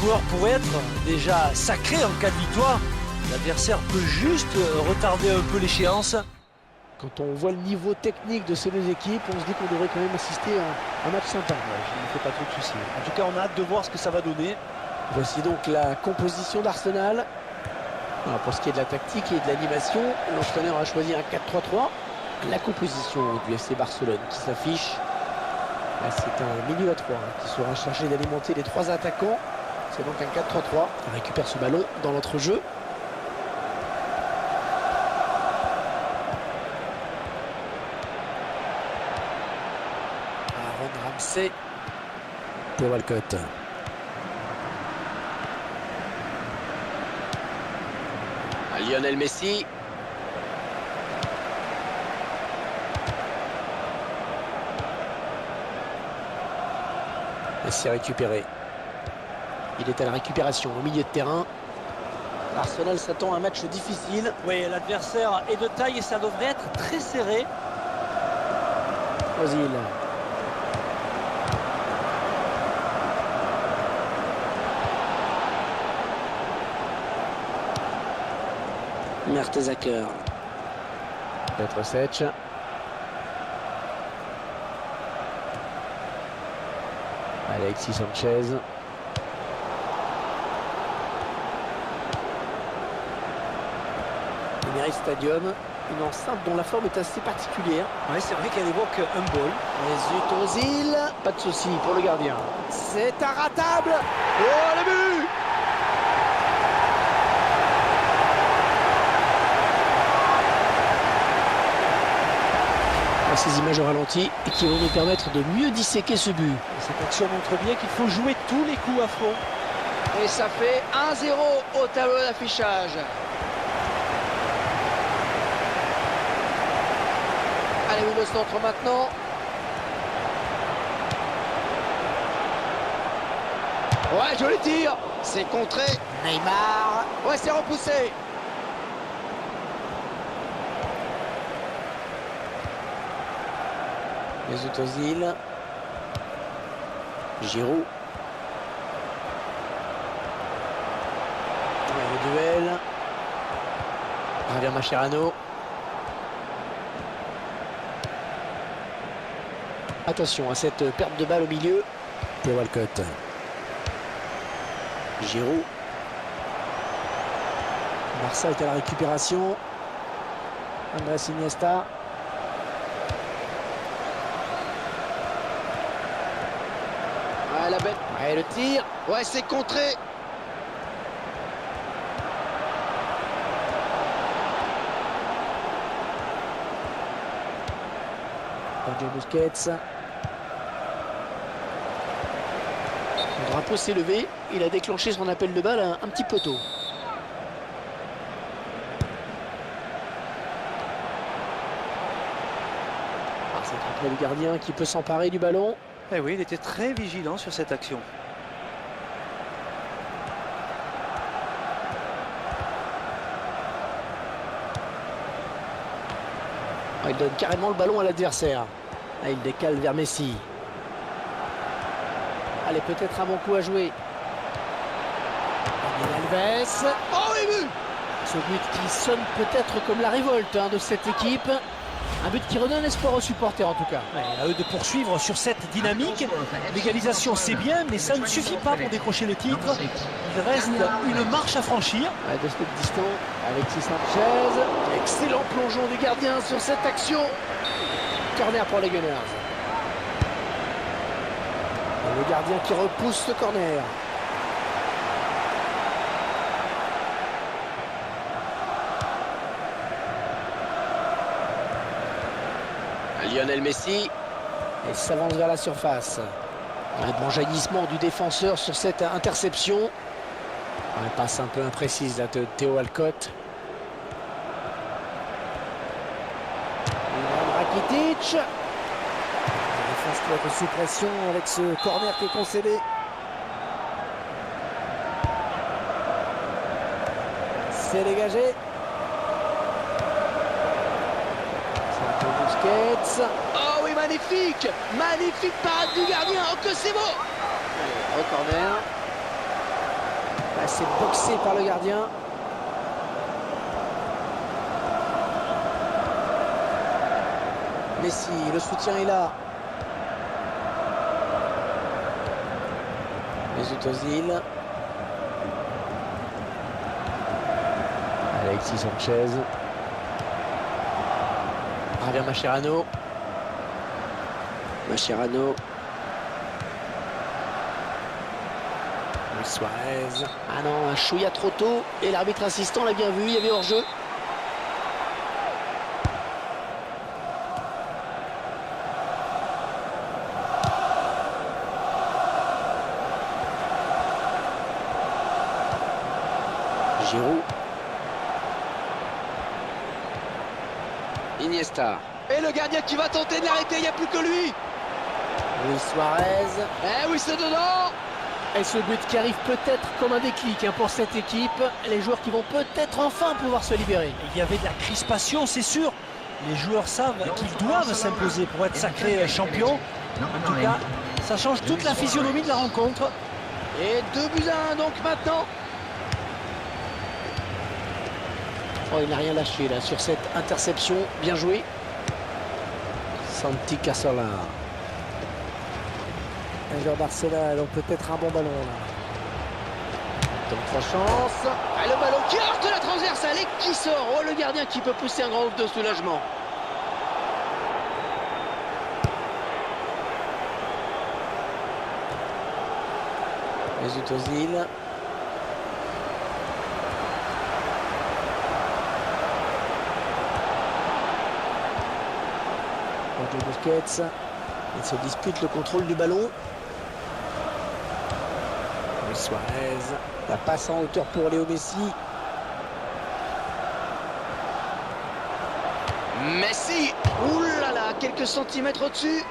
joueur pourrait être déjà sacré en cas de victoire. L'adversaire peut juste retarder un peu l'échéance. Quand on voit le niveau technique de ces deux équipes, on se dit qu'on devrait quand même assister à un match sympa. Ouais, je ne me fais pas trop de soucis. En tout cas, on a hâte de voir ce que ça va donner. Voici donc la composition d'Arsenal. Pour ce qui est de la tactique et de l'animation, l'entraîneur a choisi un 4-3-3. La composition du FC Barcelone qui s'affiche. C'est un milieu à 3 qui sera chargé d'alimenter les 3 attaquants. C'est donc un 4-3-3. On récupère ce ballon dans l'entrejeu. Aaron Ramsey. Pour Walcott. Lionel Messi. Messi récupéré. Il est à la récupération au milieu de terrain. Arsenal s'attend à un match difficile. Oui, l'adversaire est de taille et ça devrait être très serré. Ozil. Mertesacker. Petrosec. Alexis Sanchez. Emirates Stadium, une enceinte dont la forme est assez particulière. Oui, c'est vrai qu'elle évoque un ball. Mesut Ozil, pas de souci pour le gardien. C'est inratable. Oh, le but! Ces images au ralenti et qui vont nous permettre de mieux disséquer ce but. Cette action montre bien qu'il faut jouer tous les coups à fond. Et ça fait 1-0 au tableau d'affichage. Allez, où le centre maintenant. Ouais, joli tir. C'est contré. Neymar. Ouais, c'est repoussé. Mesut Ozil. Giroud. Le duel. Javier Mascherano. Attention à cette perte de balle au milieu. Pour Walcott. Giroud. Barça est à la récupération. Andrés Iniesta. Ouais, la bête. Ouais, le tir. Ouais, c'est contré. Sergio Busquets. Le drapeau s'est levé. Il a déclenché son appel de balle un petit peu tôt. C'est un le gardien qui peut s'emparer du ballon. Eh oui, il était très vigilant sur cette action. Il donne carrément le ballon à l'adversaire. Il décale vers Messi. Allez, peut-être un bon coup à jouer. Alves. Oh, et but! Ce but qui sonne peut-être comme la révolte de cette équipe. Un but qui redonne espoir aux supporters en tout cas. Ouais, à eux de poursuivre sur cette dynamique. L'égalisation c'est bien, mais ça ne suffit pas pour décrocher le titre. Il reste une marche à franchir. De cette distance, Alexis Sanchez. Excellent plongeon du gardien sur cette action. Corner pour les Gunners. Et le gardien qui repousse ce corner. Lionel Messi et s'avance vers la surface. Un bon jaillissement du défenseur sur cette interception. Une passe un peu imprécise là, de Theo Walcott. Rakitic. La défense doit être sous pression avec ce corner qui est concédé. C'est dégagé. Busquets. Oh oui, magnifique! Magnifique parade du gardien. Oh que c'est beau! Allez, au corner. c'est boxé par le gardien. Messi, le soutien est là. Mesut Ozil. Alexis Sanchez. Javier Mascherano. Mascherano. Luis Suarez. Ah non, un chouïa trop tôt. Et l'arbitre assistant l'a bien vu, il y avait hors-jeu. Giroud. Iniesta. Et le gardien qui va tenter de l'arrêter, il n'y a plus que lui. Luis Suarez. Eh oui, c'est dedans. Et ce but qui arrive peut-être comme un déclic pour cette équipe. Les joueurs qui vont peut-être enfin pouvoir se libérer. Il y avait de la crispation, c'est sûr. Les joueurs savent qu'ils doivent s'imposer pour être sacrés champions. En tout cas, ça change toute la physionomie de la rencontre. Et 2-1 donc maintenant. Oh, il n'a rien lâché là sur cette interception. Bien joué. Santi Cazorla. Un joueur d'Arsenal, donc peut-être un bon ballon là. Donc sa chance. Ah, le ballon qui heurte la transversale et qui sort. Oh, le gardien qui peut pousser un grand ouf de soulagement. Mesut Ozil. Busquets, il se dispute le contrôle du ballon. Luis Suarez, la passe en hauteur pour Léo Messi. Messi, oulala, quelques centimètres au-dessus.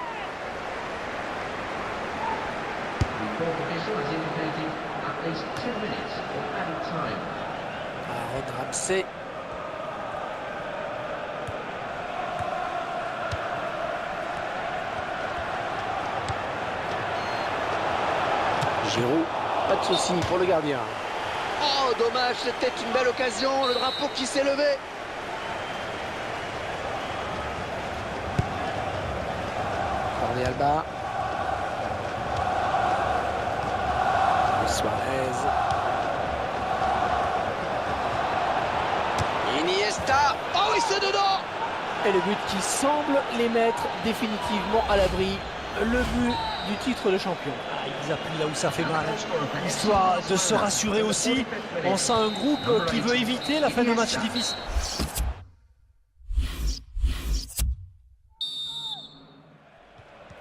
Aaron Ramsey. Giroud, pas de souci pour le gardien. Oh, dommage, c'était une belle occasion, le drapeau qui s'est levé. Jordi Alba. Suarez. Iniesta. Oh oui, c'est dedans. Et le but qui semble les mettre définitivement à l'abri. Le but du titre de champion. Ah, ils appuient là où ça fait mal. Histoire de se rassurer aussi. On sent un groupe qui veut éviter la fin de match difficile.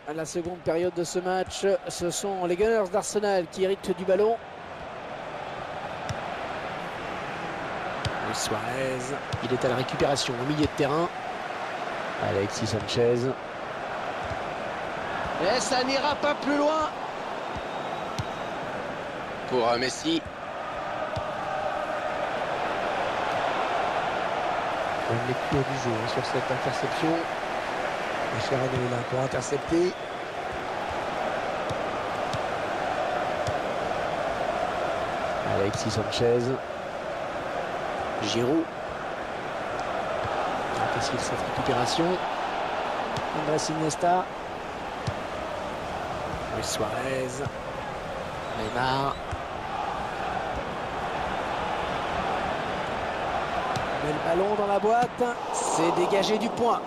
À la seconde période de ce match, ce sont les Gunners d'Arsenal qui héritent du ballon. Luis Suarez, il est à la récupération au milieu de terrain. Alexis Sanchez. Et ça n'ira pas plus loin. Pour Messi. Une lecture du jeu sur cette interception. Mascherano est là pour intercepter. Alexis Sanchez. Giroud. Difficile cette récupération. Andrés Iniesta. Luis Suarez. Neymar. Met le ballon dans la boîte. C'est dégagé du point.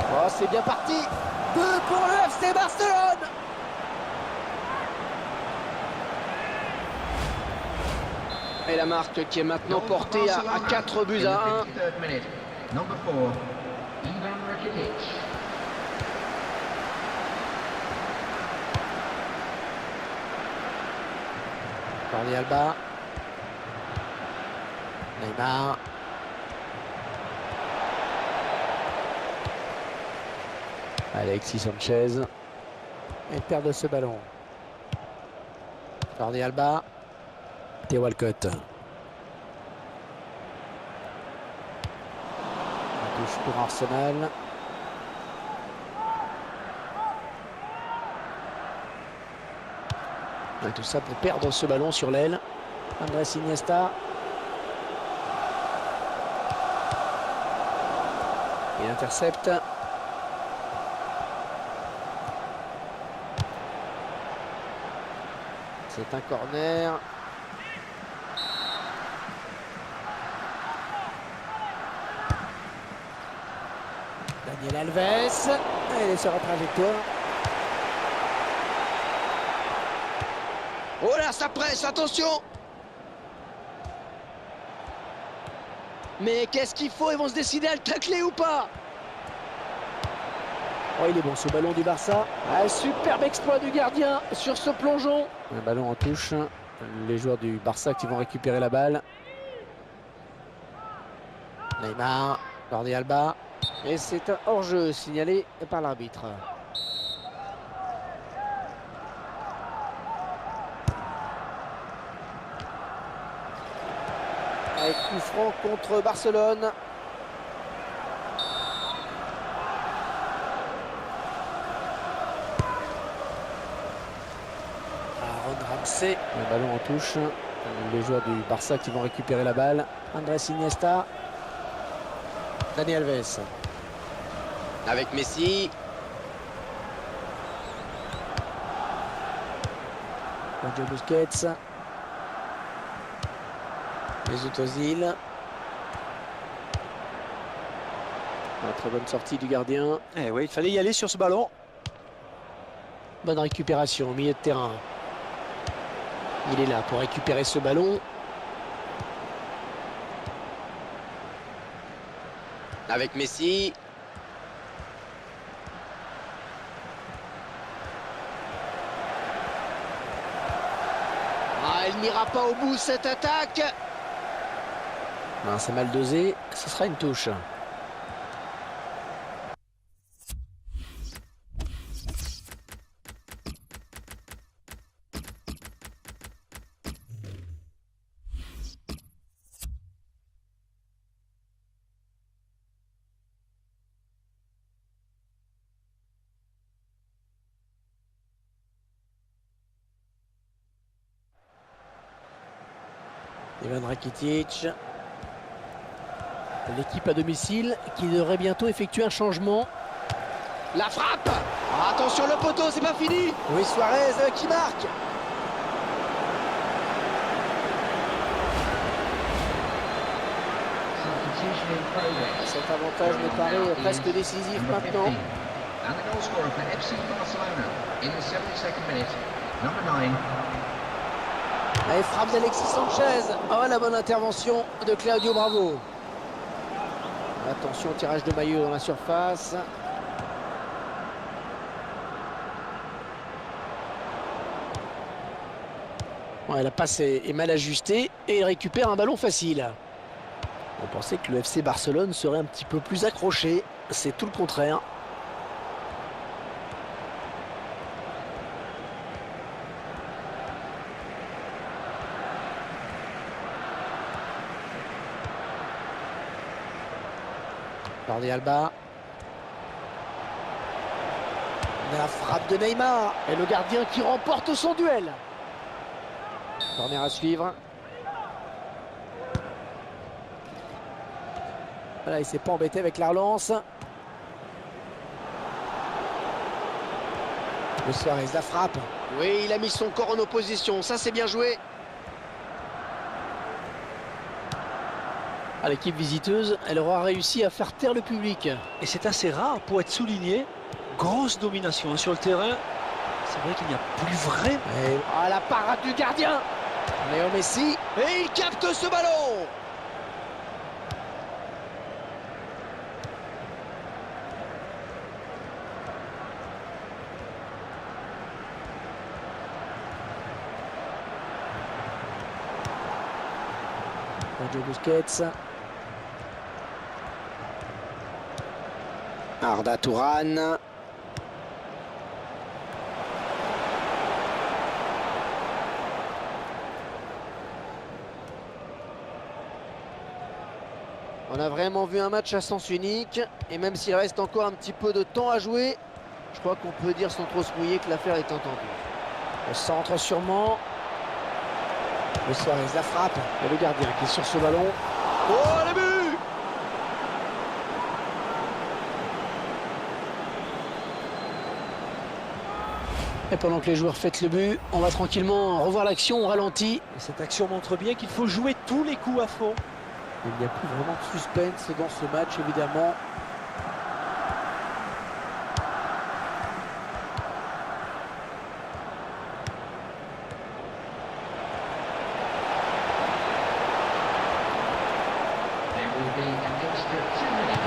Oh, c'est bien parti. 2 pour le FC Barcelone. Et la marque qui est maintenant portée à 4 buts à 1. Jordi Alba. Neymar. Alexis Sanchez. Et perd de ce ballon. Jordi Alba. Theo Walcott. La touche pour Arsenal. Et tout ça pour perdre ce ballon sur l'aile. Andrés Iniesta. Il intercepte. C'est un corner. Daniel Alves. Il est sur la trajectoire. Oh là, ça presse, attention! Mais qu'est-ce qu'il faut? Ils vont se décider à le tacler ou pas? Oh, il est bon ce ballon du Barça. Un superbe exploit du gardien sur ce plongeon. Un ballon en touche. Les joueurs du Barça qui vont récupérer la balle. Neymar, Jordi Alba. Et c'est un hors-jeu signalé par l'arbitre. Avec coup franc contre Barcelone. Aaron Ramsey. Le ballon en touche. Les joueurs du Barça qui vont récupérer la balle. Andrés Iniesta. Dani Alves. Avec Messi. Sergio Busquets. Mesut Özil. Très bonne sortie du gardien. Eh oui, il fallait y aller sur ce ballon. Bonne récupération au milieu de terrain. Il est là pour récupérer ce ballon. Avec Messi. Ah, elle n'ira pas au bout cette attaque. C'est mal dosé, ce sera une touche. Ivan Rakitic. L'équipe à domicile qui devrait bientôt effectuer un changement. La frappe. Attention le poteau, c'est pas fini. Luis Suarez qui marque. Cet avantage me paraît presque décisif maintenant. Allez, frappe d'Alexis Sanchez. Oh, la bonne intervention de Claudio Bravo. Attention au tirage de maillot dans la surface. Ouais, la passe est mal ajustée et il récupère un ballon facile. On pensait que le FC Barcelone serait un petit peu plus accroché. C'est tout le contraire. Jordi Alba. La frappe de Neymar. Et le gardien qui remporte son duel. Corner à suivre. Voilà, il s'est pas embêté avec la relance. Le Suarez, la frappe. Oui, il a mis son corps en opposition. Ça, c'est bien joué. L'équipe visiteuse, elle aura réussi à faire taire le public. Et c'est assez rare pour être souligné. Grosse domination sur le terrain. C'est vrai qu'il n'y a plus vraiment... Ah, la parade du gardien. Léo Messi. Et il capte ce ballon. Sergio Busquets. Arda Turan. On a vraiment vu un match à sens unique. Et même s'il reste encore un petit peu de temps à jouer, je crois qu'on peut dire sans trop se mouiller que l'affaire est entendue. Au centre sûrement. Le Suarez la frappe. Et le gardien qui est sur ce ballon. Oh, le but! Et pendant que les joueurs fêtent le but, on va tranquillement revoir l'action, on ralentit. Et cette action montre bien qu'il faut jouer tous les coups à fond. Il n'y a plus vraiment de suspense dans ce match, évidemment.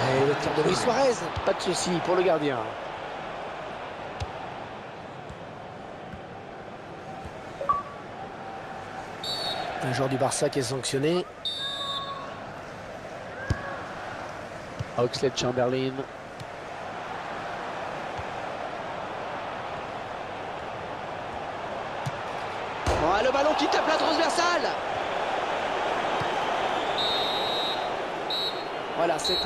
Et le tir de Luis Suarez, pas de souci pour le gardien. Un joueur du Barça qui est sanctionné. Oxlade-Chamberlain. Oh, le ballon qui tape la transversale. Voilà, c'est...